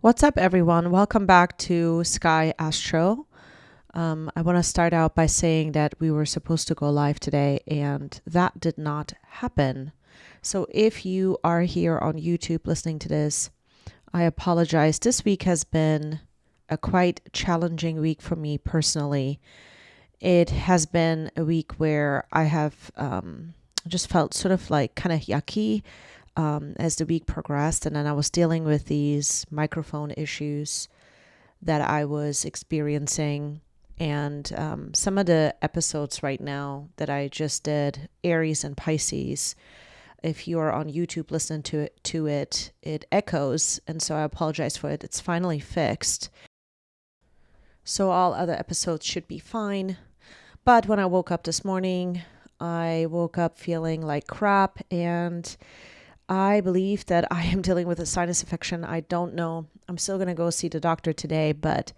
What's up, everyone? Welcome back to Sky Astro. I want to start out by saying that we were supposed to go live today and that did not happen. So if you are here on YouTube listening to this, I apologize. This week has been a quite challenging week for me personally. It has been a week where I have just felt sort of like kind of yucky as the week progressed. And then I was dealing with these microphone issues that I was experiencing. And some of the episodes right now that I just did, Aries and Pisces, if you are on YouTube listening to it, it echoes. And so I apologize for it. It's finally fixed. So all other episodes should be fine. But when I woke up this morning, I woke up feeling like crap, and I believe that I am dealing with a sinus infection. I don't know. I'm still going to go see the doctor today, but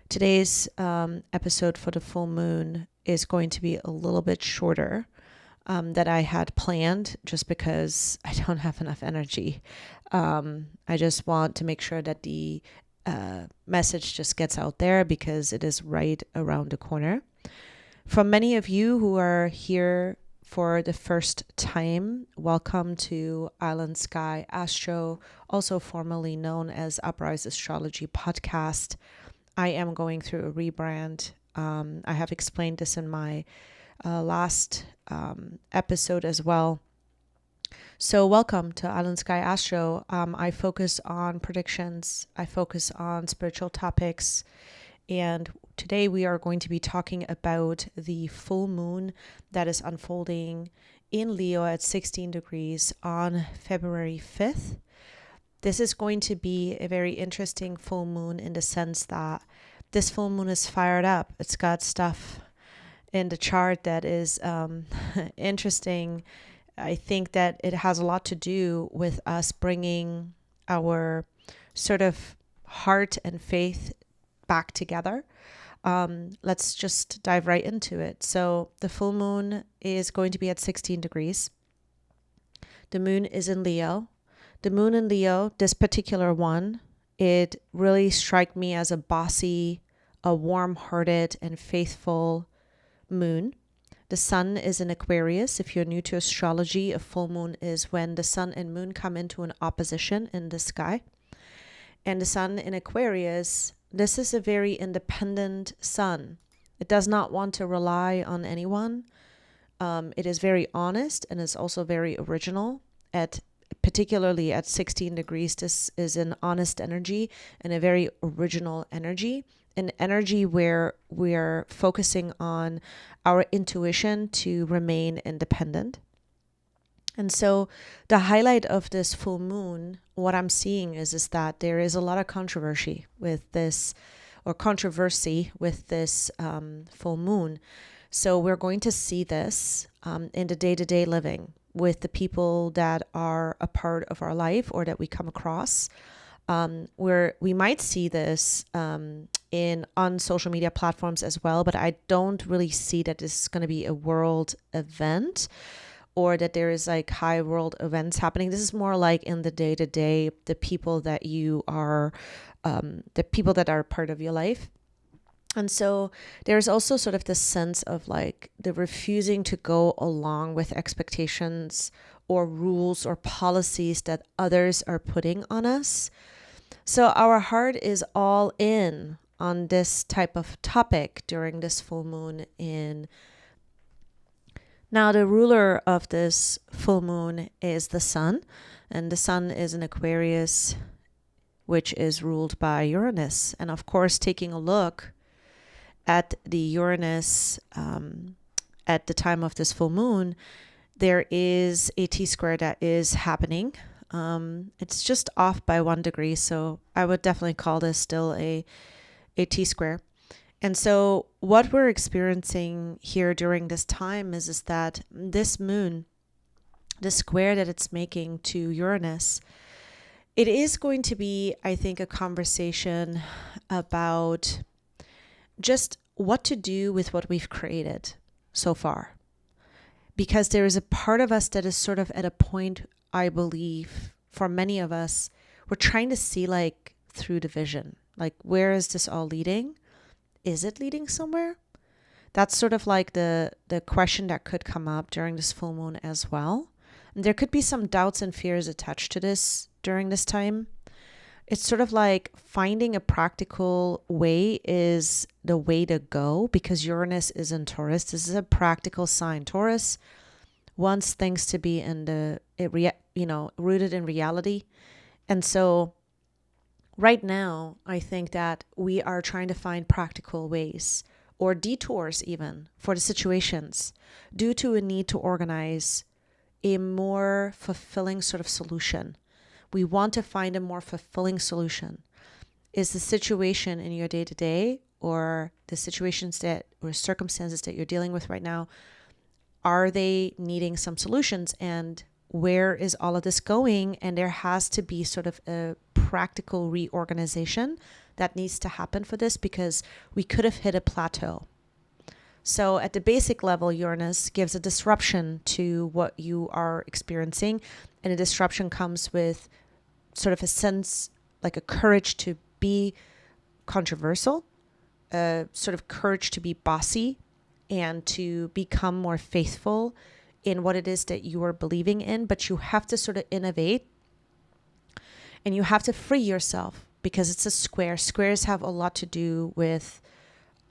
today's episode for the full moon is going to be a little bit shorter than I had planned, just because I don't have enough energy. I just want to make sure that the message just gets out there because it is right around the corner. For many of you who are here for the first time, welcome to Aylin Sky Astro, also formerly known as ARIES Astrology Podcast. I am going through a rebrand. I have explained this in my last episode as well. So welcome to Aylin Sky Astro. I focus on predictions. I focus on spiritual topics. And today we are going to be talking about the full moon that is unfolding in Leo at 16 degrees on February 5th. This is going to be a very interesting full moon in the sense that this full moon is fired up. It's got stuff in the chart that is interesting. I think that it has a lot to do with us bringing our sort of heart and faith back together. Let's just dive right into it. So the full moon is going to be at 16 degrees. The moon is in Leo. The moon in Leo, this particular one, it really struck me as a bossy, a warm-hearted and faithful moon. The sun is in Aquarius. If you're new to astrology, a full moon is when the sun and moon come into an opposition in the sky. And the sun in Aquarius, this is a very independent sun. It does not want to rely on anyone. It is very honest and is also very original. Particularly at 16 degrees, this is an honest energy and a very original energy. An energy where we're focusing on our intuition to remain independent. And so the highlight of this full moon, what I'm seeing is that there is a lot of controversy with this full moon. So we're going to see this in the day-to-day living with the people that are a part of our life or that we come across. Where we might see this on social media platforms as well, but I don't really see that this is going to be a world event, or that there is like high world events happening. This is more like in the day-to-day, the people that are part of your life. And so there's also sort of this sense of like the refusing to go along with expectations or rules or policies that others are putting on us. So our heart is all in on this type of topic during this full moon in. Now, the ruler of this full moon is the sun, and the sun is in Aquarius, which is ruled by Uranus. And of course, taking a look at the Uranus at the time of this full moon, there is a T-square that is happening. It's just off by 1 degree, so I would definitely call this still a T-square. And so what we're experiencing here during this time is that this moon, the square that it's making to Uranus, it is going to be, I think, a conversation about just what to do with what we've created so far. Because there is a part of us that is sort of at a point, I believe, for many of us, we're trying to see like through the vision. Like, where is this all leading? Is it leading somewhere? That's sort of like the question that could come up during this full moon as well. And there could be some doubts and fears attached to this during this time. It's sort of like finding a practical way is the way to go, because Uranus is in Taurus. This is a practical sign. Taurus wants things to be rooted in reality. And so right now, I think that we are trying to find practical ways or detours even for the situations due to a need to organize a more fulfilling sort of solution. We want to find a more fulfilling solution. Is the situation in your day-to-day or the situations that or circumstances that you're dealing with right now, are they needing some solutions? And where is all of this going? And there has to be sort of a practical reorganization that needs to happen for this, because we could have hit a plateau. So at the basic level, Uranus gives a disruption to what you are experiencing. And a disruption comes with sort of a sense, like a courage to be controversial, a sort of courage to be bossy and to become more faithful in what it is that you are believing in. But you have to sort of innovate and you have to free yourself, because it's a square. Squares have a lot to do with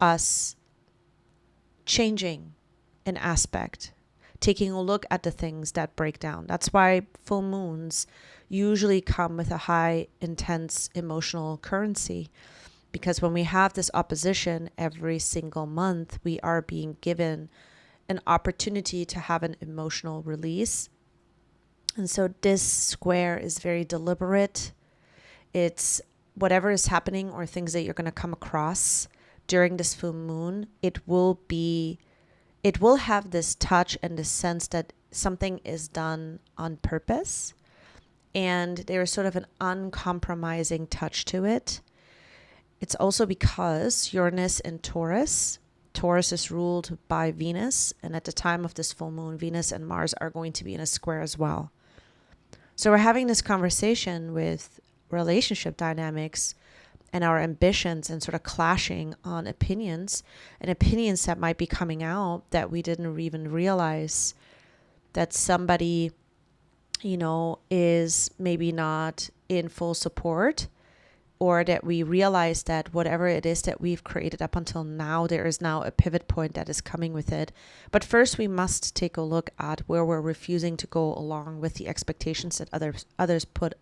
us changing an aspect, taking a look at the things that break down. That's why full moons usually come with a high, intense emotional currency, because when we have this opposition every single month, we are being given an opportunity to have an emotional release. And so this square is very deliberate. It's whatever is happening or things that you're going to come across during this full moon, it will have this touch and this sense that something is done on purpose. And there is sort of an uncompromising touch to it. It's also because Uranus in Taurus is ruled by Venus. And at the time of this full moon, Venus and Mars are going to be in a square as well. So we're having this conversation with relationship dynamics and our ambitions, and sort of clashing on opinions, and opinions that might be coming out that we didn't even realize that somebody, is maybe not in full support, or that we realize that whatever it is that we've created up until now, there is now a pivot point that is coming with it. But first we must take a look at where we're refusing to go along with the expectations that others put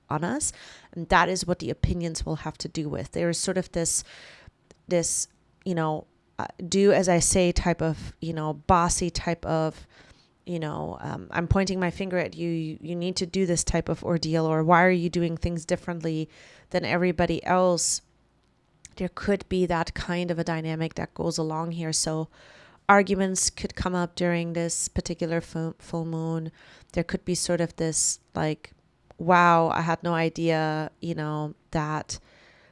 on us, and that is what the opinions will have to do with. There is sort of this do as I say type of bossy type of I'm pointing my finger at you. You need to do this type of ordeal, or why are you doing things differently than everybody else? There could be that kind of a dynamic that goes along here. So arguments could come up during this particular full moon. There could be sort of this like, wow, I had no idea, that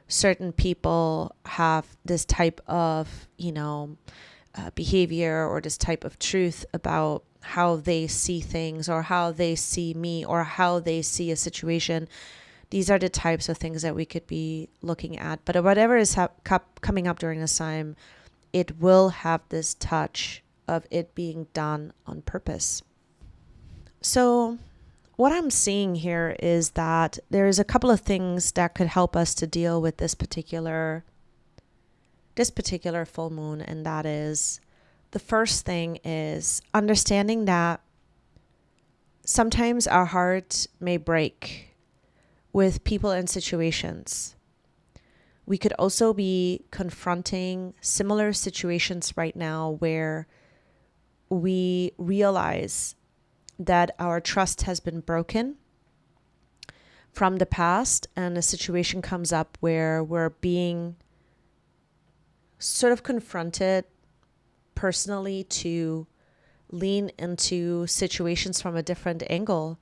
certain people have this type of, behavior or this type of truth about how they see things or how they see me or how they see a situation. These are the types of things that we could be looking at. But whatever is coming up during this time, it will have this touch of it being done on purpose. So what I'm seeing here is that there's a couple of things that could help us to deal with this particular full moon, and that is, the first thing is understanding that sometimes our heart may break with people and situations. We could also be confronting similar situations right now where we realize that our trust has been broken from the past, and a situation comes up where we're being sort of confronted personally to lean into situations from a different angle.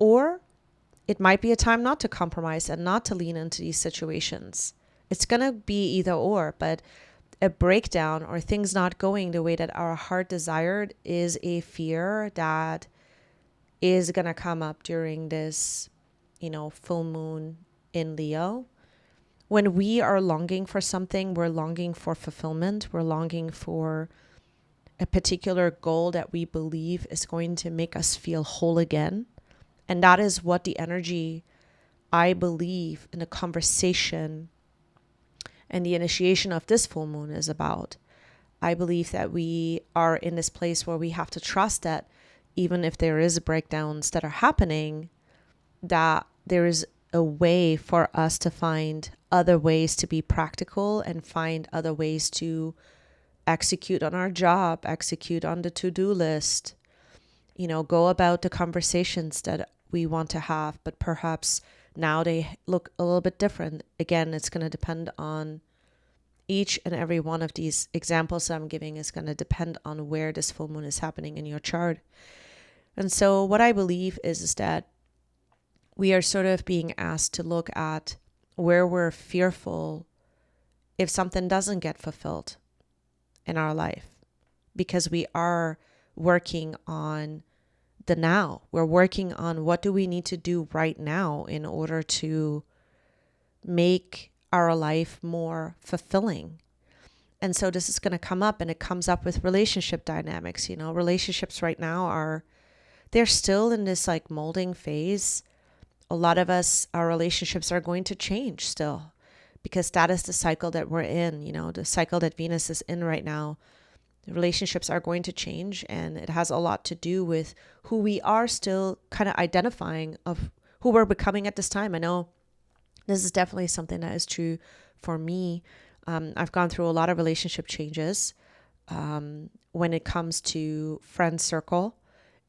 Or it might be a time not to compromise and not to lean into these situations. It's going to be either or, but a breakdown or things not going the way that our heart desired is a fear that is going to come up during this, full moon in Leo. when we are longing for something, we're longing for fulfillment. We're longing for a particular goal that we believe is going to make us feel whole again. And that is what the energy, I believe, in the conversation and the initiation of this full moon is about. I believe that we are in this place where we have to trust that even if there is breakdowns that are happening, that there is a way for us to find other ways to be practical and find other ways to execute on our job, execute on the to-do list, go about the conversations that we want to have, but perhaps now they look a little bit different. Again, it's going to depend on each and every one of these examples I'm giving is going to depend on where this full moon is happening in your chart. And so what I believe is that we are sort of being asked to look at where we're fearful if something doesn't get fulfilled in our life, because we are working on the now. We're working on what do we need to do right now in order to make our life more fulfilling. And so this is going to come up, and it comes up with relationship dynamics. Relationships right now they're still in this like molding phase. A lot of us, our relationships are going to change still, because that is the cycle that we're in, the cycle that Venus is in right now. The relationships are going to change, and it has a lot to do with who we are still kind of identifying of who we're becoming at this time. I know this is definitely something that is true for me. I've gone through a lot of relationship changes when it comes to friend circle,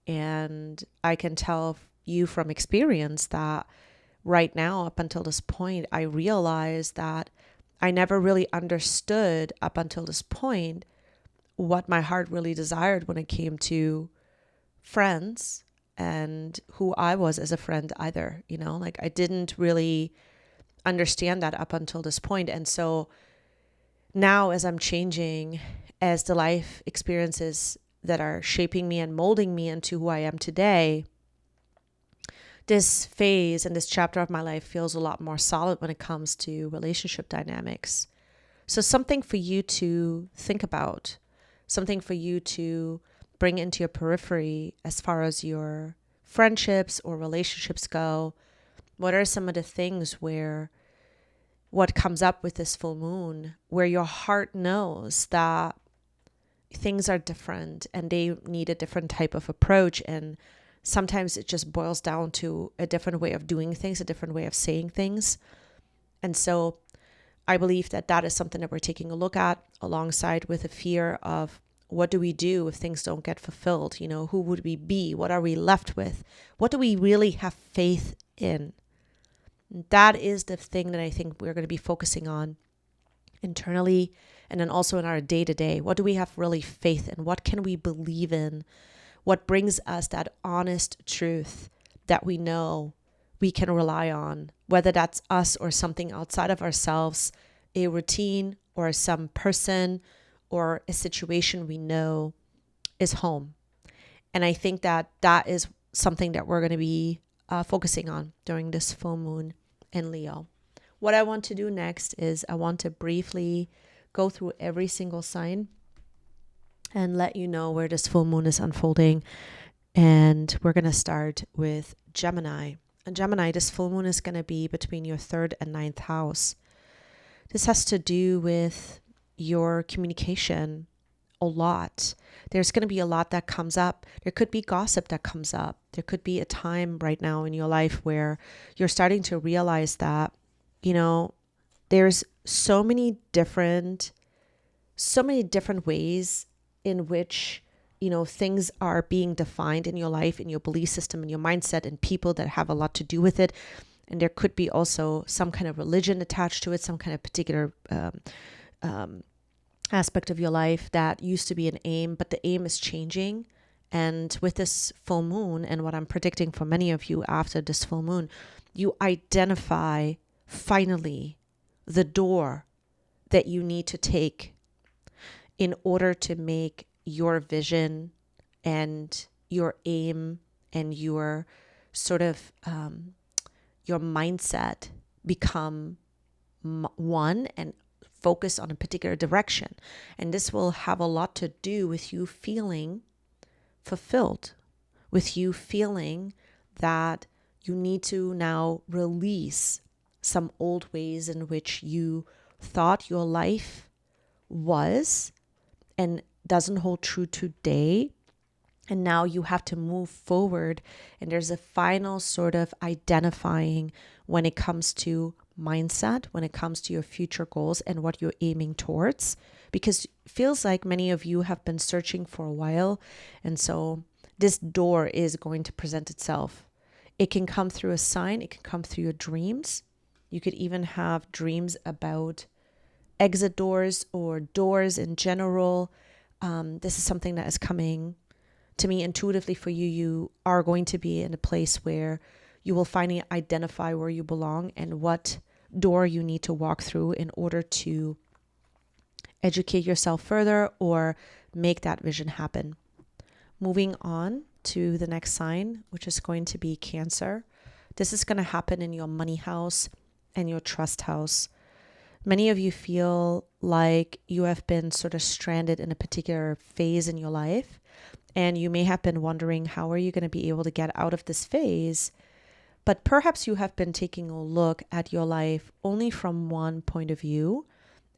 and I can tell you from experience that right now, up until this point, I realized that I never really understood up until this point what my heart really desired when it came to friends and who I was as a friend either. Like I didn't really understand that up until this point. And so now as I'm changing, as the life experiences that are shaping me and molding me into who I am today, this phase and this chapter of my life feels a lot more solid when it comes to relationship dynamics. So something for you to think about, something for you to bring into your periphery as far as your friendships or relationships go. What are some of the things where what comes up with this full moon, where your heart knows that things are different and they need a different type of approach, and sometimes it just boils down to a different way of doing things, a different way of saying things. And so I believe that that is something that we're taking a look at, alongside with a fear of what do we do if things don't get fulfilled? Who would we be? What are we left with? What do we really have faith in? That is the thing that I think we're going to be focusing on internally, and then also in our day-to-day. What do we have really faith in? What can we believe in? What brings us that honest truth that we know we can rely on, whether that's us or something outside of ourselves, a routine or some person or a situation we know is home. And I think that that is something that we're going to be focusing on during this full moon in Leo. What I want to do next is I want to briefly go through every single sign and let you know where this full moon is unfolding. And we're going to start with Gemini. And Gemini, this full moon is going to be between your 3rd and 9th house. This has to do with your communication a lot. There's going to be a lot that comes up. There could be gossip that comes up. There could be a time right now in your life where you're starting to realize that, there's so many different ways in which, things are being defined in your life, in your belief system, in your mindset, and people that have a lot to do with it. And there could be also some kind of religion attached to it, some kind of particular aspect of your life that used to be an aim, but the aim is changing. And with this full moon, and what I'm predicting for many of you after this full moon, you identify finally the door that you need to take in order to make your vision and your aim and your sort of your mindset become one and focus on a particular direction. And this will have a lot to do with you feeling fulfilled, with you feeling that you need to now release some old ways in which you thought your life was and doesn't hold true today. And now you have to move forward. And there's a final sort of identifying when it comes to mindset, when it comes to your future goals and what you're aiming towards. Because it feels like many of you have been searching for a while. And so this door is going to present itself. It can come through a sign. It can come through your dreams. You could even have dreams about exit doors or doors in general. This is something that is coming to me intuitively for you. You are going to be in a place where you will finally identify where you belong and what door you need to walk through in order to educate yourself further or make that vision happen. Moving on to the next sign, which is going to be Cancer. This is going to happen in your money house and your trust house. Many of you feel like you have been sort of stranded in a particular phase in your life, and you may have been wondering, how are you going to be able to get out of this phase? But perhaps you have been taking a look at your life only from one point of view,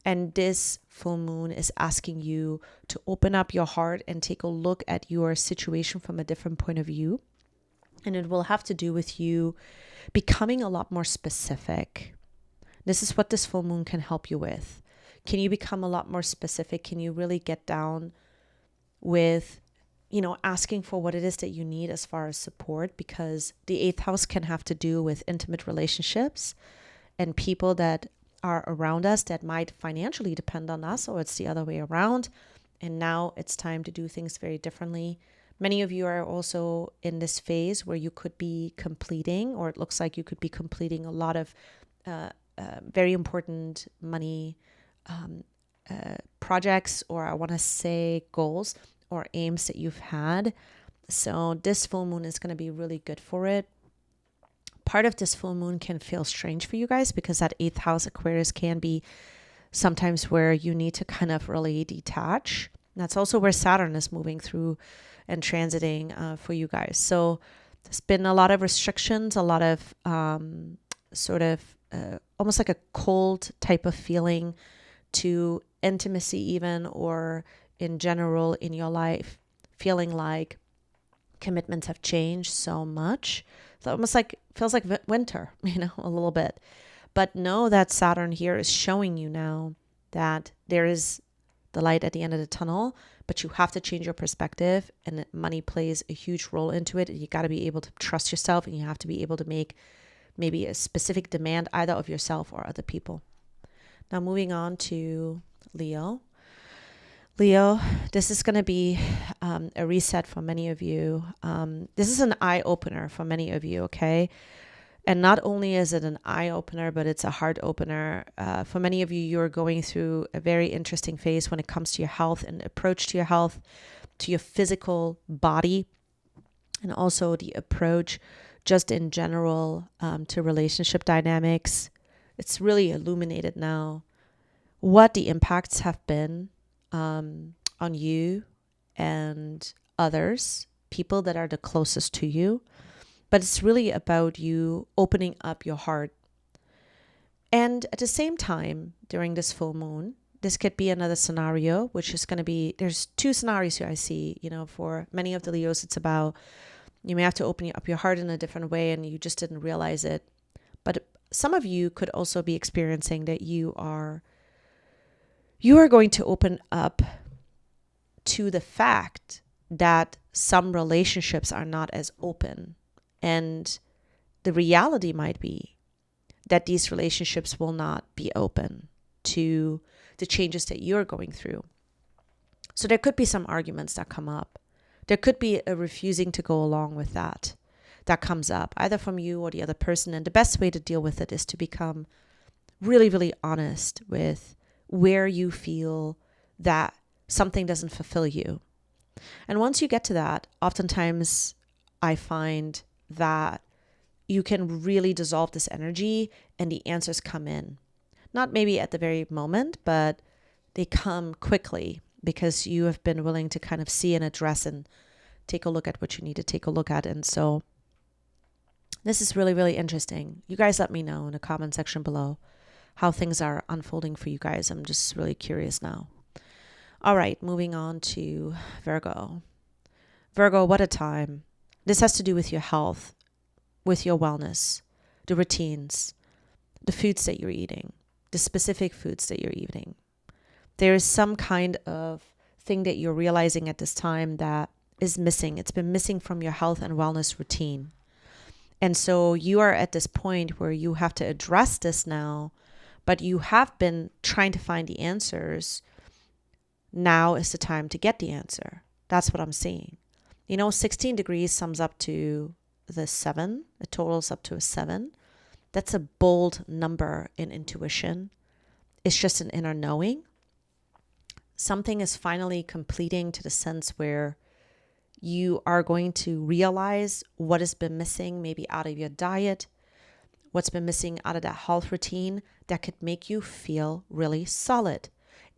and this full moon is asking you to open up your heart and take a look at your situation from a different point of view. And it will have to do with you becoming a lot more specific. This is what this full moon can help you with. Can you become a lot more specific? Can you really get down with, asking for what it is that you need as far as support? Because the 8th house can have to do with intimate relationships and people that are around us that might financially depend on us, or it's the other way around. And now it's time to do things very differently. Many of you are also in this phase where you could be completing, or it looks like you could be completing a lot of very important money projects, or I want to say goals or aims that you've had. So this full moon is going to be really good for it. Part of this full moon can feel strange for you guys because that 8th house Aquarius can be sometimes where you need to kind of really detach. That's also where Saturn is moving through and transiting for you guys. So there's been a lot of restrictions, a lot of almost like a cold type of feeling to intimacy even, or in general in your life, feeling like commitments have changed so much. So almost like feels like winter, a little bit. But know that Saturn here is showing you now that there is the light at the end of the tunnel, but you have to change your perspective, and money plays a huge role into it. You got to be able to trust yourself, and you have to be able to make maybe a specific demand either of yourself or other people. Now moving on to Leo. Leo, this is going to be a reset for many of you. This is an eye-opener for many of you, okay? And not only is it an eye-opener, but it's a heart opener. For many of you, you're going through a very interesting phase when it comes to your health and approach to your health, to your physical body, and also the approach just in general to relationship dynamics. It's really illuminated now what the impacts have been on you and others, people that are the closest to you. But it's really about you opening up your heart. And at the same time, during this full moon, this could be another scenario, which is going to be, there's two scenarios here I see, for many of the Leos, it's about, you may have to open up your heart in a different way and you just didn't realize it. But some of you could also be experiencing that you are going to open up to the fact that some relationships are not as open. And the reality might be that these relationships will not be open to the changes that you're going through. So there could be some arguments that come up. There could be a refusing to go along with that comes up, either from you or the other person. And the best way to deal with it is to become really, really honest with where you feel that something doesn't fulfill you. And once you get to that, oftentimes I find that you can really dissolve this energy and the answers come in. Not maybe at the very moment, but they come quickly because you have been willing to kind of see and address and take a look at what you need to take a look at. And so this is really, really interesting. You guys let me know in the comment section below how things are unfolding for you guys. I'm just really curious now. All right, moving on to Virgo. Virgo, what a time. This has to do with your health, with your wellness, the routines, the foods that you're eating, the specific foods that you're eating. There is some kind of thing that you're realizing at this time that is missing. It's been missing from your health and wellness routine. And so you are at this point where you have to address this now, but you have been trying to find the answers. Now is the time to get the answer. That's what I'm seeing. 16 degrees sums up to the 7. It totals up to a 7. That's a bold number in intuition. It's just an inner knowing. Something is finally completing to the sense where you are going to realize what has been missing, maybe out of your diet, what's been missing out of that health routine that could make you feel really solid.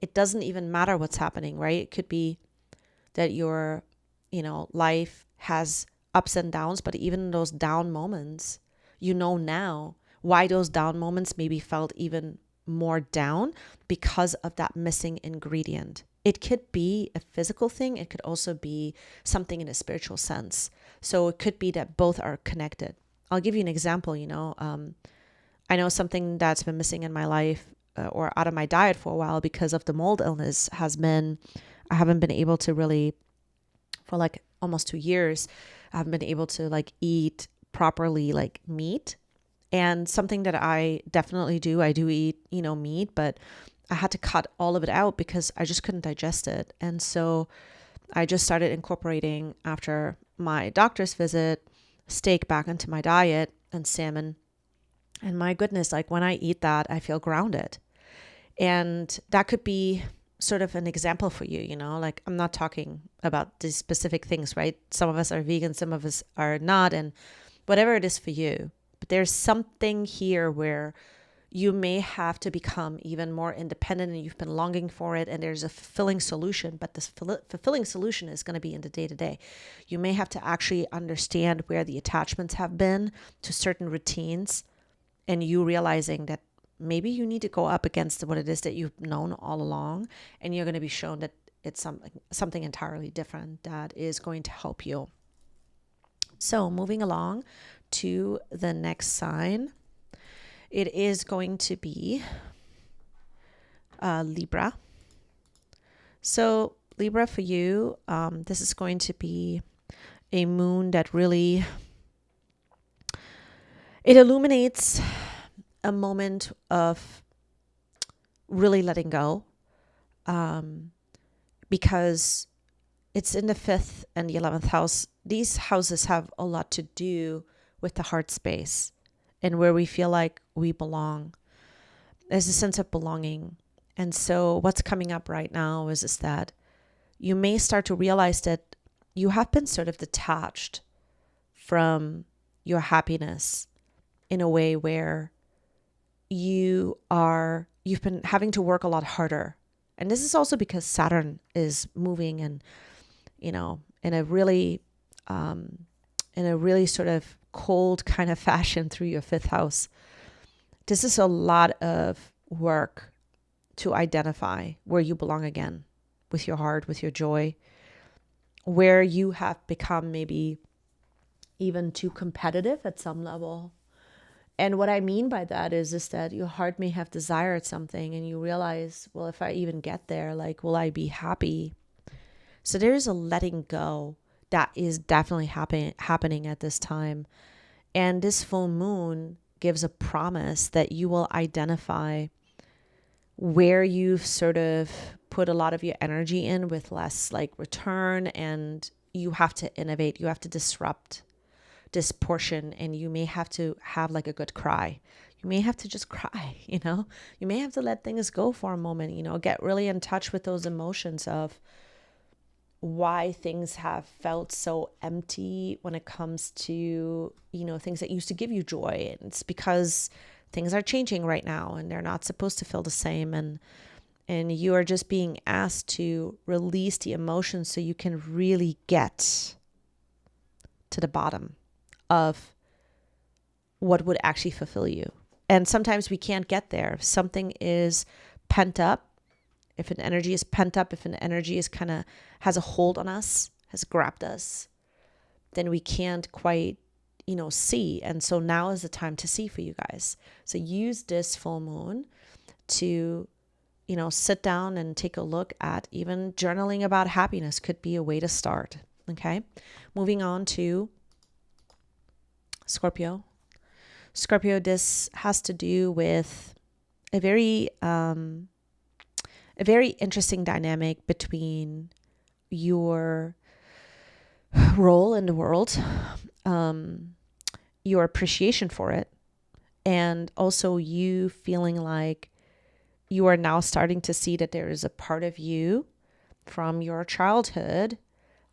It doesn't even matter what's happening, right? It could be that your, life has ups and downs, but even in those down moments, now why those down moments maybe felt even more down because of that missing ingredient. It could be a physical thing. It could also be something in a spiritual sense. So it could be that both are connected. I'll give you an example. I know something that's been missing in my life or out of my diet for a while because of the mold illness has been, I haven't been able to really, for like almost 2 years, I haven't been able to eat properly meat. And something that I definitely do, I do eat, meat, but I had to cut all of it out because I just couldn't digest it. And so I just started incorporating, after my doctor's visit, steak back into my diet and salmon. And my goodness, when I eat that, I feel grounded. And that could be sort of an example for you, I'm not talking about these specific things, right? Some of us are vegan, some of us are not, and whatever it is for you. But there's something here where you may have to become even more independent and you've been longing for it and there's a fulfilling solution, but this fulfilling solution is going to be in the day-to-day. You may have to actually understand where the attachments have been to certain routines and you realizing that maybe you need to go up against what it is that you've known all along and you're going to be shown that it's something entirely different that is going to help you. So moving along to the next sign, it is going to be Libra. So Libra for you, this is going to be a moon that really, it illuminates a moment of really letting go, because it's in the 5th and the 11th house. These houses have a lot to do with the heart space and where we feel like we belong. There's a sense of belonging. And so what's coming up right now is that you may start to realize that you have been sort of detached from your happiness in a way where you've been having to work a lot harder. And this is also because Saturn is moving and, in a really sort of cold kind of fashion through your 5th house. This is a lot of work to identify where you belong again, with your heart, with your joy, where you have become maybe even too competitive at some level. And what I mean by that is that your heart may have desired something and you realize, well, if I even get there, will I be happy? So there is a letting go that is definitely happening at this time. And this full moon gives a promise that you will identify where you've sort of put a lot of your energy in with less return, and you have to innovate, you have to disrupt this portion, and you may have to have a good cry. You may have to just cry, you may have to let things go for a moment, get really in touch with those emotions of why things have felt so empty when it comes to, things that used to give you joy. And it's because things are changing right now and they're not supposed to feel the same. And you are just being asked to release the emotions so you can really get to the bottom of what would actually fulfill you. And sometimes we can't get there. If something is pent up, if an energy is pent up, if an energy is kind of has a hold on us, has grabbed us, then we can't quite, see. And so now is the time to see for you guys. So use this full moon to, sit down and take a look at even journaling about happiness could be a way to start. Okay. Moving on to Scorpio. Scorpio, this has to do with a very interesting dynamic between your role in the world, your appreciation for it, and also you feeling like you are now starting to see that there is a part of you from your childhood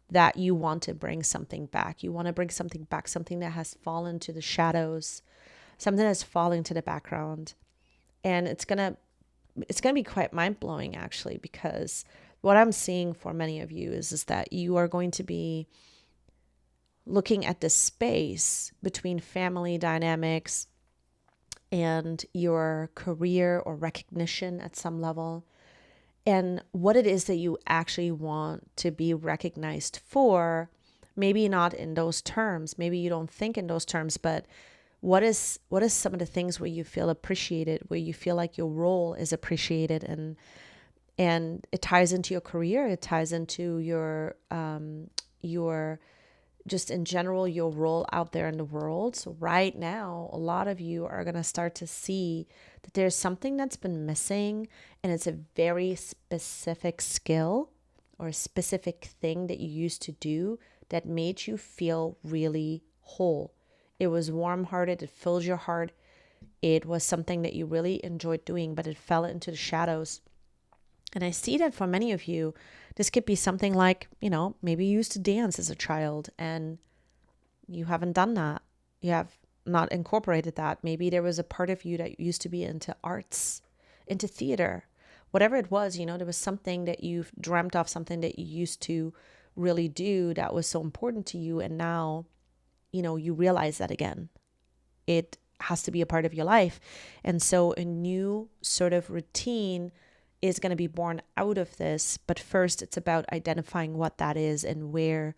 that you want to bring something back. You want to bring something back, something that has fallen to the shadows, something that's falling to the background. And it's gonna be quite mind-blowing, actually, because what I'm seeing for many of you is that you are going to be looking at this space between family dynamics and your career or recognition at some level, and what it is that you actually want to be recognized for. Maybe not in those terms, maybe you don't think in those terms, but what is some of the things where you feel appreciated, where you feel like your role is appreciated, and it ties into your career, it ties into your just in general, your role out there in the world. So right now, a lot of you are going to start to see that there's something that's been missing, and it's a very specific skill or a specific thing that you used to do that made you feel really whole. It was warm-hearted, it filled your heart. It was something that you really enjoyed doing, but it fell into the shadows. And I see that for many of you, this could be something like, maybe you used to dance as a child and you haven't done that. You have not incorporated that. Maybe there was a part of you that used to be into arts, into theater, whatever it was, there was something that you've dreamt of, something that you used to really do that was so important to you. And now, you realize that again, it has to be a part of your life. And so a new sort of routine is going to be born out of this. But first, it's about identifying what that is and where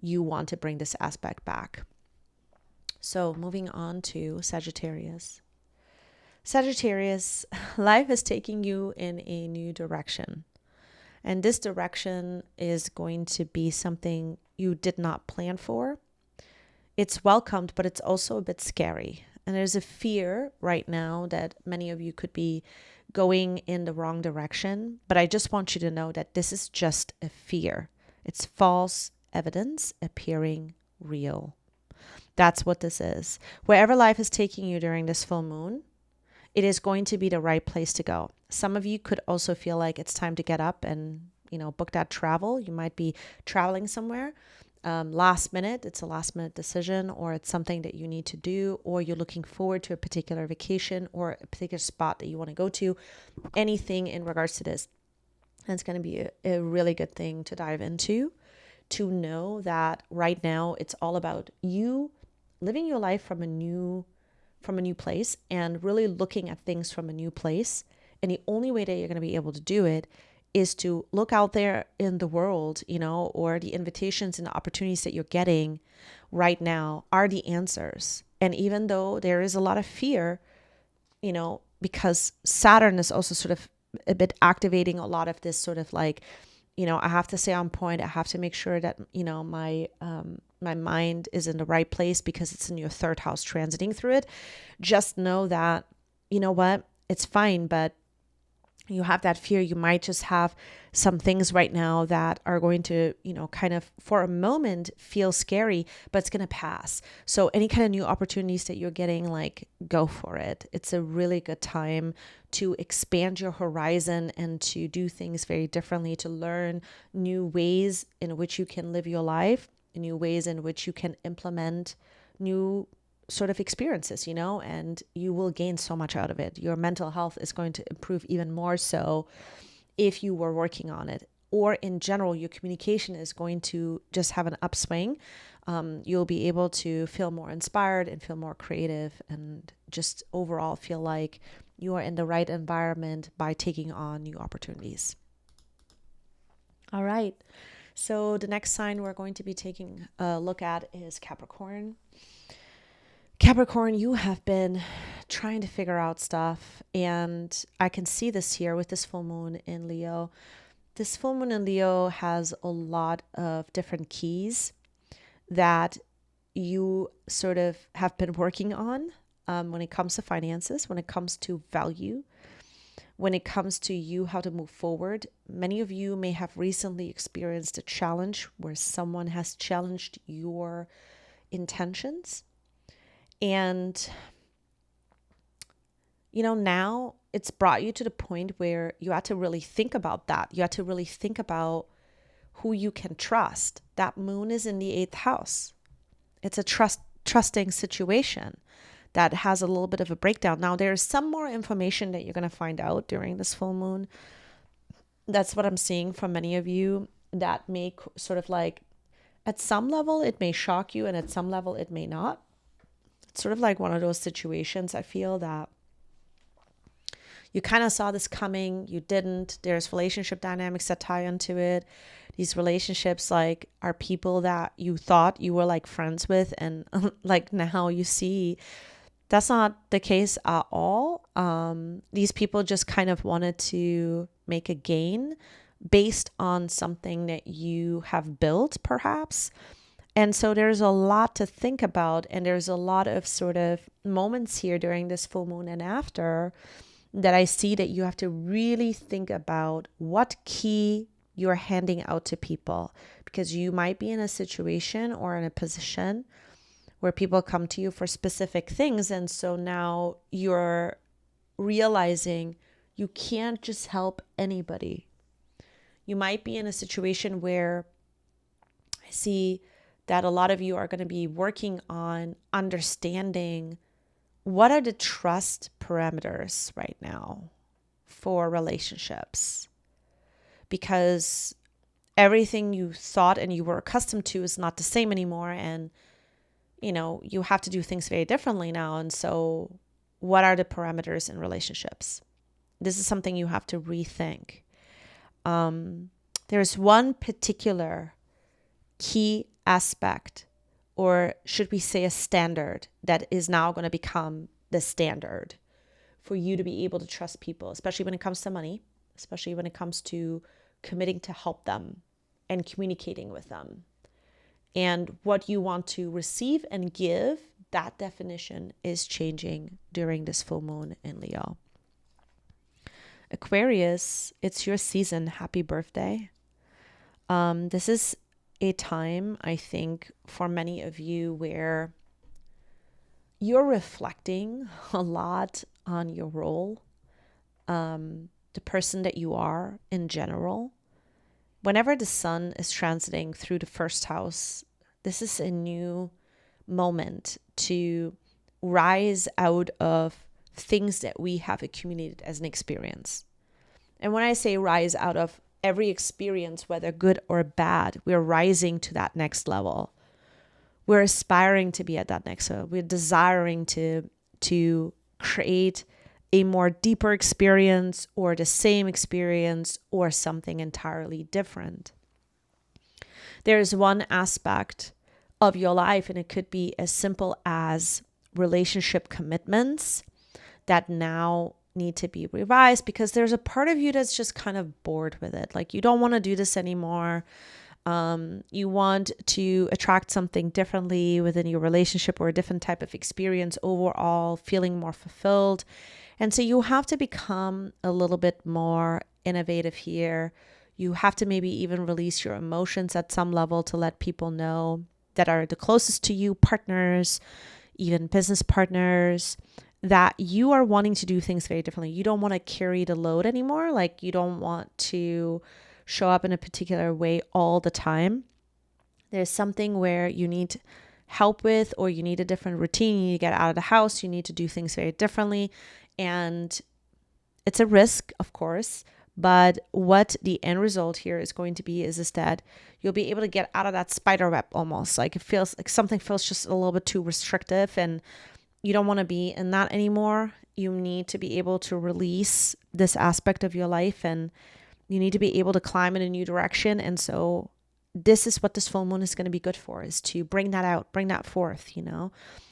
you want to bring this aspect back. So moving on to Sagittarius. Sagittarius, life is taking you in a new direction. And this direction is going to be something you did not plan for. It's welcomed, but it's also a bit scary. And there's a fear right now that many of you could be going in the wrong direction. But I just want you to know that this is just a fear. It's false evidence appearing real. That's what this is. Wherever life is taking you during this full moon, it is going to be the right place to go. Some of you could also feel like it's time to get up and, book that travel. You might be traveling somewhere. Last minute, it's a last minute decision, or it's something that you need to do, or you're looking forward to a particular vacation or a particular spot that you want to go to, anything in regards to this. And it's going to be a really good thing to dive into, to know that right now it's all about you living your life from a new place and really looking at things from a new place. And the only way that you're going to be able to do it is to look out there in the world, or the invitations and the opportunities that you're getting right now are the answers. And even though there is a lot of fear, because Saturn is also sort of a bit activating a lot of this sort of like, I have to stay on point. I have to make sure that, my mind is in the right place because it's in your third house transiting through it. Just know that, it's fine, but you have that fear. You might just have some things right now that are going to, kind of for a moment feel scary, but it's going to pass. So any kind of new opportunities that you're getting, like, go for it. It's a really good time to expand your horizon and to do things very differently, to learn new ways in which you can live your life, new ways in which you can implement new sort of experiences, and you will gain so much out of it. Your mental health is going to improve even more so if you were working on it. Or in general, your communication is going to just have an upswing. You'll be able to feel more inspired and feel more creative and just overall feel like you are in the right environment by taking on new opportunities. All right. So the next sign we're going to be taking a look at is Capricorn. Capricorn, you have been trying to figure out stuff, and I can see this here with this full moon in Leo. This full moon in Leo has a lot of different keys that you sort of have been working on when it comes to finances, when it comes to value, when it comes to you, how to move forward. Many of you may have recently experienced a challenge where someone has challenged your intentions. And, now it's brought you to the point where you have to really think about that. You have to really think about who you can trust. That moon is in the 8th house. It's a trusting situation that has a little bit of a breakdown. Now, there's some more information that you're going to find out during this full moon. That's what I'm seeing from many of you. That may sort of like, at some level, it may shock you, and at some level, it may not. It's sort of like one of those situations, I feel, that you kind of saw this coming, you didn't. There's relationship dynamics that tie into it. These relationships are people that you thought you were like friends with, and like now you see that's not the case at all. These people just kind of wanted to make a gain based on something that you have built, perhaps. And so there's a lot to think about, and there's a lot of sort of moments here during this full moon and after that I see that you have to really think about what key you're handing out to people, because you might be in a situation or in a position where people come to you for specific things. And so now you're realizing you can't just help anybody. You might be in a situation where I see that a lot of you are going to be working on understanding what are the trust parameters right now for relationships, because everything you thought and you were accustomed to is not the same anymore. And, you have to do things very differently now. And so what are the parameters in relationships? This is something you have to rethink. There's one particular key aspect, or should we say a standard, that is now going to become the standard for you to be able to trust people, especially when it comes to money, especially when it comes to committing to help them and communicating with them. And what you want to receive and give, that definition is changing during this full moon in Leo. Aquarius, it's your season. Happy birthday. This is a time, I think, for many of you where you're reflecting a lot on your role, the person that you are in general. Whenever the sun is transiting through the first house, this is a new moment to rise out of things that we have accumulated as an experience. And when I say rise out of every experience, whether good or bad, we're rising to that next level. We're aspiring to be at that next level. We're desiring to create a more deeper experience, or the same experience, or something entirely different. There's one aspect of your life, and it could be as simple as relationship commitments that now need to be revised, because there's a part of you that's just kind of bored with it. Like, you don't want to do this anymore. You want to attract something differently within your relationship, or a different type of experience overall, feeling more fulfilled. And so you have to become a little bit more innovative here. You have to maybe even release your emotions at some level to let people know that are the closest to you, partners, even business partners, that you are wanting to do things very differently. You don't want to carry the load anymore. Like, you don't want to show up in a particular way all the time. There's something where you need help with, or you need a different routine, you need to get out of the house, you need to do things very differently. And it's a risk, of course, but what the end result here is going to be is that you'll be able to get out of that spider web almost. Like it feels like something feels just a little bit too restrictive and you don't want to be in that anymore. You need to be able to release this aspect of your life and you need to be able to climb in a new direction. And so this is what this full moon is going to be good for, is to bring that out, bring that forth,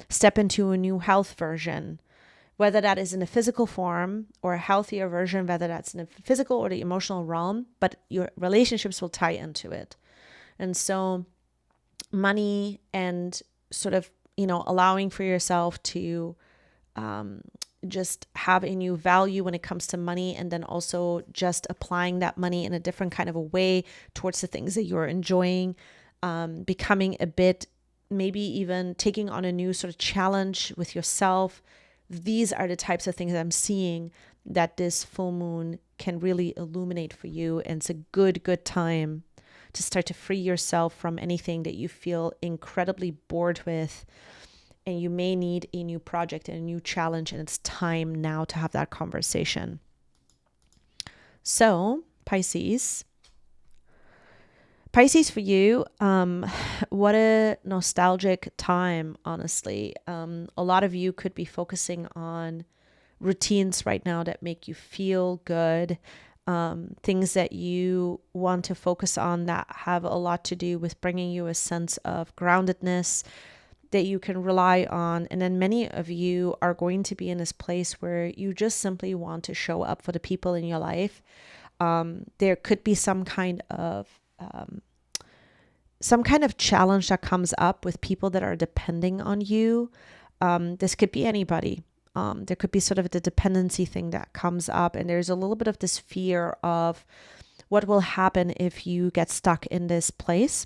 step into a new health version, whether that is in a physical form or a healthier version, whether that's in the physical or the emotional realm, but your relationships will tie into it. And so money and sort of, allowing for yourself to just have a new value when it comes to money, and then also just applying that money in a different kind of a way towards the things that you're enjoying, becoming a bit, maybe even taking on a new sort of challenge with yourself. These are the types of things I'm seeing that this full moon can really illuminate for you. And it's a good time to start to free yourself from anything that you feel incredibly bored with. And you may need a new project and a new challenge. And it's time now to have that conversation. So Pisces for you, what a nostalgic time, honestly. A lot of you could be focusing on routines right now that make you feel good, things that you want to focus on that have a lot to do with bringing you a sense of groundedness that you can rely on. And then many of you are going to be in this place where you just simply want to show up for the people in your life. There could be some kind of challenge that comes up with people that are depending on you. This could be anybody. There could be sort of the dependency thing that comes up, and there's a little bit of this fear of what will happen if you get stuck in this place,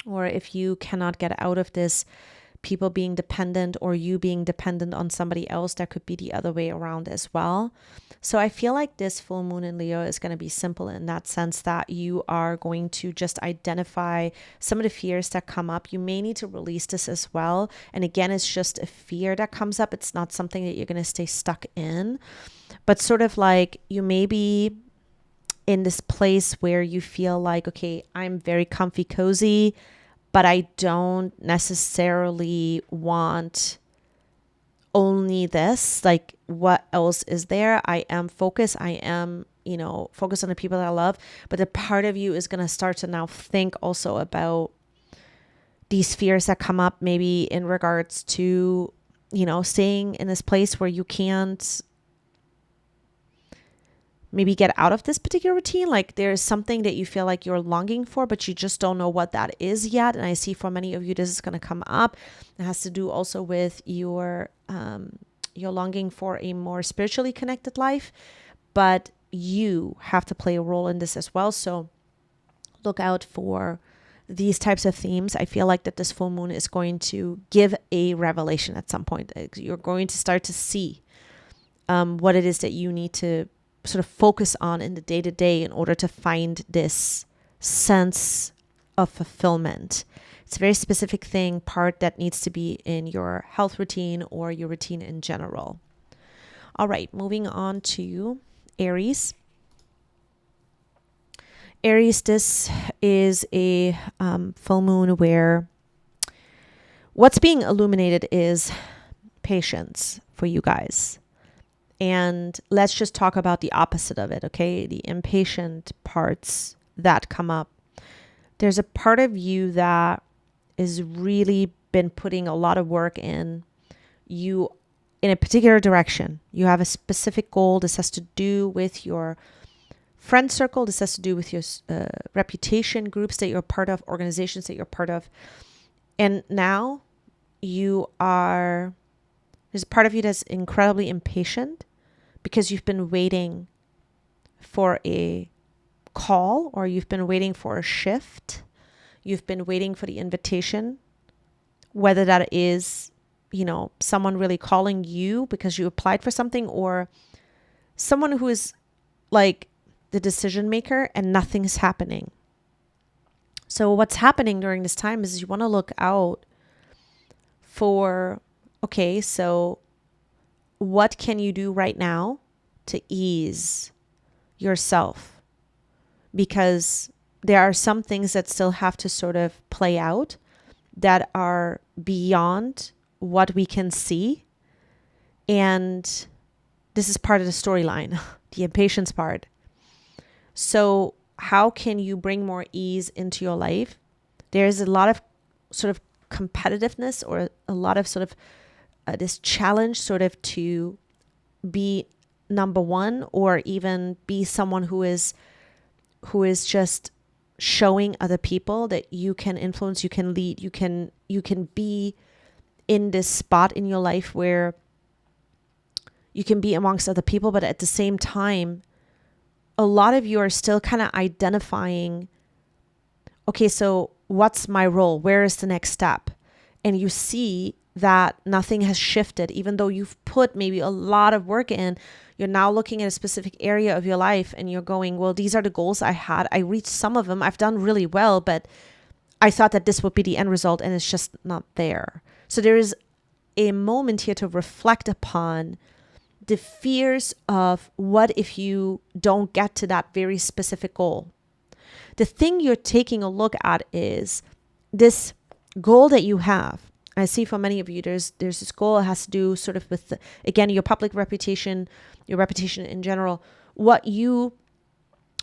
or if you cannot get out of this, people being dependent or you being dependent on somebody else. That could be the other way around as well. So I feel like this full moon in Leo is going to be simple in that sense, that you are going to just identify some of the fears that come up. You may need to release this as well. And again, it's just a fear that comes up. It's not something that you're going to stay stuck in, but sort of like you may be in this place where you feel like, okay, I'm very comfy, cozy, but I don't necessarily want only this. Like, what else is there? I am focused. I am, focused on the people that I love. But the part of you is going to start to now think also about these fears that come up, maybe in regards to, staying in this place where you can't maybe get out of this particular routine. Like there's something that you feel like you're longing for, but you just don't know what that is yet. And I see for many of you, this is going to come up. It has to do also with your longing for a more spiritually connected life, but you have to play a role in this as well. So look out for these types of themes. I feel like that this full moon is going to give a revelation at some point. You're going to start to see what it is that you need to sort of focus on in the day-to-day in order to find this sense of fulfillment. It's a very specific part that needs to be in your health routine or your routine in general. All right, moving on to Aries. Aries, this is a full moon where what's being illuminated is patience for you guys. And let's just talk about the opposite of it, okay? The impatient parts that come up. There's a part of you that has really been putting a lot of work in you in a particular direction. You have a specific goal. This has to do with your friend circle. This has to do with your reputation, groups that you're part of, organizations that you're part of. And now there's a part of you that's incredibly impatient because you've been waiting for a call, or you've been waiting for a shift. You've been waiting for the invitation, whether that is, someone really calling you because you applied for something, or someone who is like the decision maker and nothing's happening. So what's happening during this time is you want to look out for, okay, so what can you do right now to ease yourself? Because there are some things that still have to sort of play out that are beyond what we can see. And this is part of the storyline, the impatience part. So how can you bring more ease into your life? There's a lot of sort of competitiveness, or a lot of sort of this challenge sort of to be number one, or even be someone who is just showing other people that you can influence, you can lead, you can be in this spot in your life where you can be amongst other people, but at the same time, a lot of you are still kind of identifying, okay, so what's my role? Where is the next step? And you see that nothing has shifted, even though you've put maybe a lot of work in. You're now looking at a specific area of your life and you're going, well, these are the goals I had. I reached some of them. I've done really well, but I thought that this would be the end result, and it's just not there. So there is a moment here to reflect upon the fears of what if you don't get to that very specific goal. The thing you're taking a look at is this goal that you have. I see for many of you, there's this goal that has to do sort of with, again, your public reputation, your reputation in general, what you,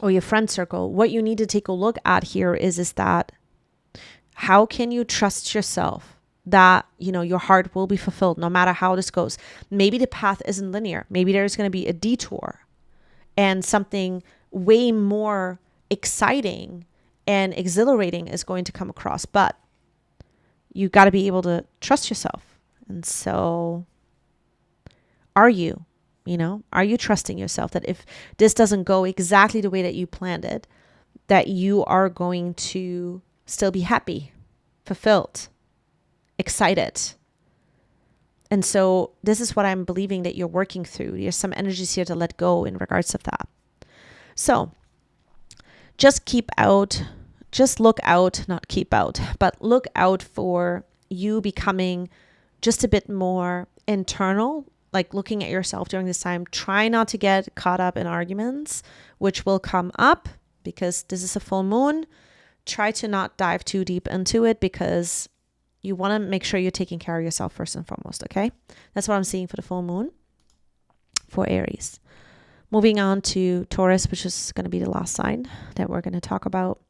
or your friend circle, what you need to take a look at here is that how can you trust yourself that, your heart will be fulfilled no matter how this goes? Maybe the path isn't linear. Maybe there's going to be a detour and something way more exciting and exhilarating is going to come across, but you got to be able to trust yourself. And so are you trusting yourself that if this doesn't go exactly the way that you planned it, that you are going to still be happy, fulfilled, excited? And so this is what I'm believing that you're working through. There's some energies here to let go in regards of that. So just look out for you becoming just a bit more internal, like looking at yourself during this time. Try not to get caught up in arguments, which will come up because this is a full moon. Try to not dive too deep into it because you want to make sure you're taking care of yourself first and foremost, okay? That's what I'm seeing for the full moon for Aries. Moving on to Taurus, which is going to be the last sign that we're going to talk about.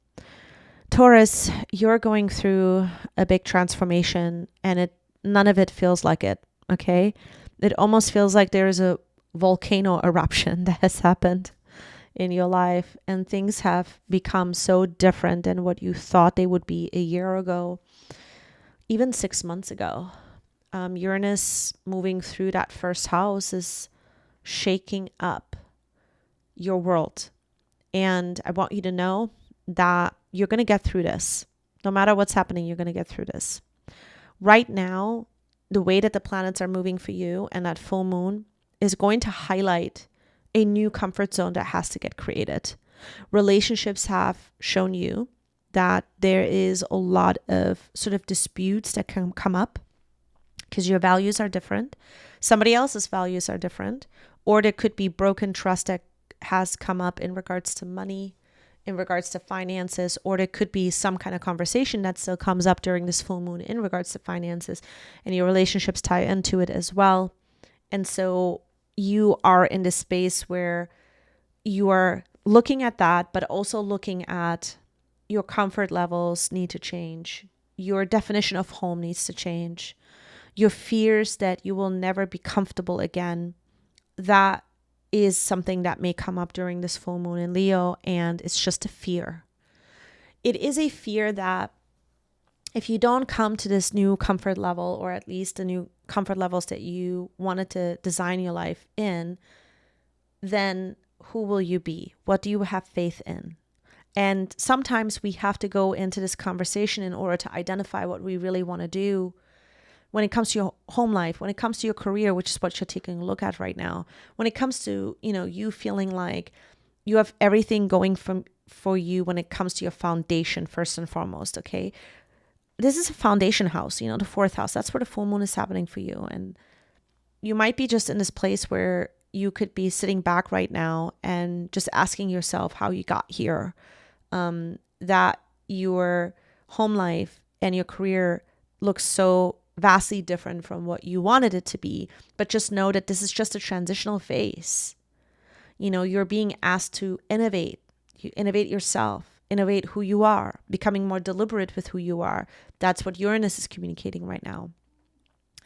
Taurus, you're going through a big transformation and none of it feels like it, okay? It almost feels like there is a volcano eruption that has happened in your life and things have become so different than what you thought they would be a year ago, even 6 months ago. Uranus moving through that first house is shaking up your world. And I want you to know that you're going to get through this. No matter what's happening, you're going to get through this. Right now, the way that the planets are moving for you and that full moon is going to highlight a new comfort zone that has to get created. Relationships have shown you that there is a lot of sort of disputes that can come up because your values are different. Somebody else's values are different. Or there could be broken trust that has come up in regards to money, in regards to finances, or there could be some kind of conversation that still comes up during this full moon in regards to finances, and your relationships tie into it as well. And so you are in this space where you are looking at that, but also looking at your comfort levels need to change. Your definition of home needs to change. Your fears that you will never be comfortable again, that is something that may come up during this full moon in Leo, and it's just a fear. It is a fear that if you don't come to this new comfort level, or at least the new comfort levels that you wanted to design your life in, then who will you be? What do you have faith in? And sometimes we have to go into this conversation in order to identify what we really want to do when it comes to your home life, when it comes to your career, which is what you're taking a look at right now, when it comes to, you feeling like you have everything going for you when it comes to your foundation, first and foremost, okay? this is a foundation house, the fourth house. That's where the full moon is happening for you. And you might be just in this place where you could be sitting back right now and just asking yourself how you got here, that your home life and your career looks so vastly different from what you wanted it to be. But just know that this is just a transitional phase. You're being asked to innovate. You innovate yourself, innovate who you are, becoming more deliberate with who you are. That's what Uranus is communicating right now.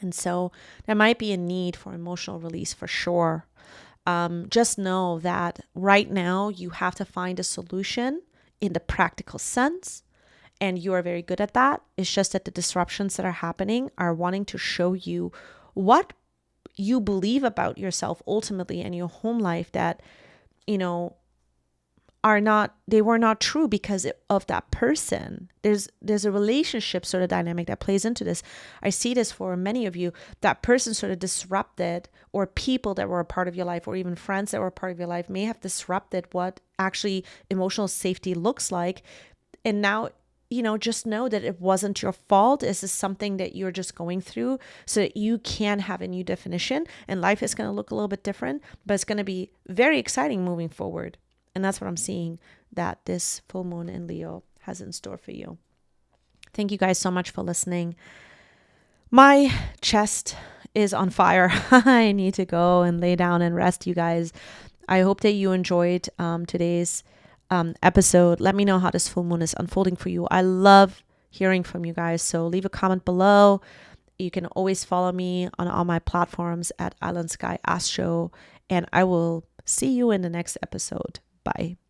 And so there might be a need for emotional release for sure. Just know that right now you have to find a solution in the practical sense. And you are very good at that. It's just that the disruptions that are happening are wanting to show you what you believe about yourself ultimately and your home life that, they were not true because of that person. There's a relationship sort of dynamic that plays into this. I see this for many of you. That person sort of disrupted, or people that were a part of your life, or even friends that were a part of your life may have disrupted what actually emotional safety looks like. And now, just know that it wasn't your fault. This is something that you're just going through so that you can have a new definition, and life is going to look a little bit different, but it's going to be very exciting moving forward. And that's what I'm seeing that this full moon in Leo has in store for you. Thank you guys so much for listening. My chest is on fire. I need to go and lay down and rest, you guys. I hope that you enjoyed today's episode. Let me know how this full moon is unfolding for you. I love hearing from you guys. So leave a comment below. You can always follow me on all my platforms at Aylin Astro. And I will see you in the next episode. Bye.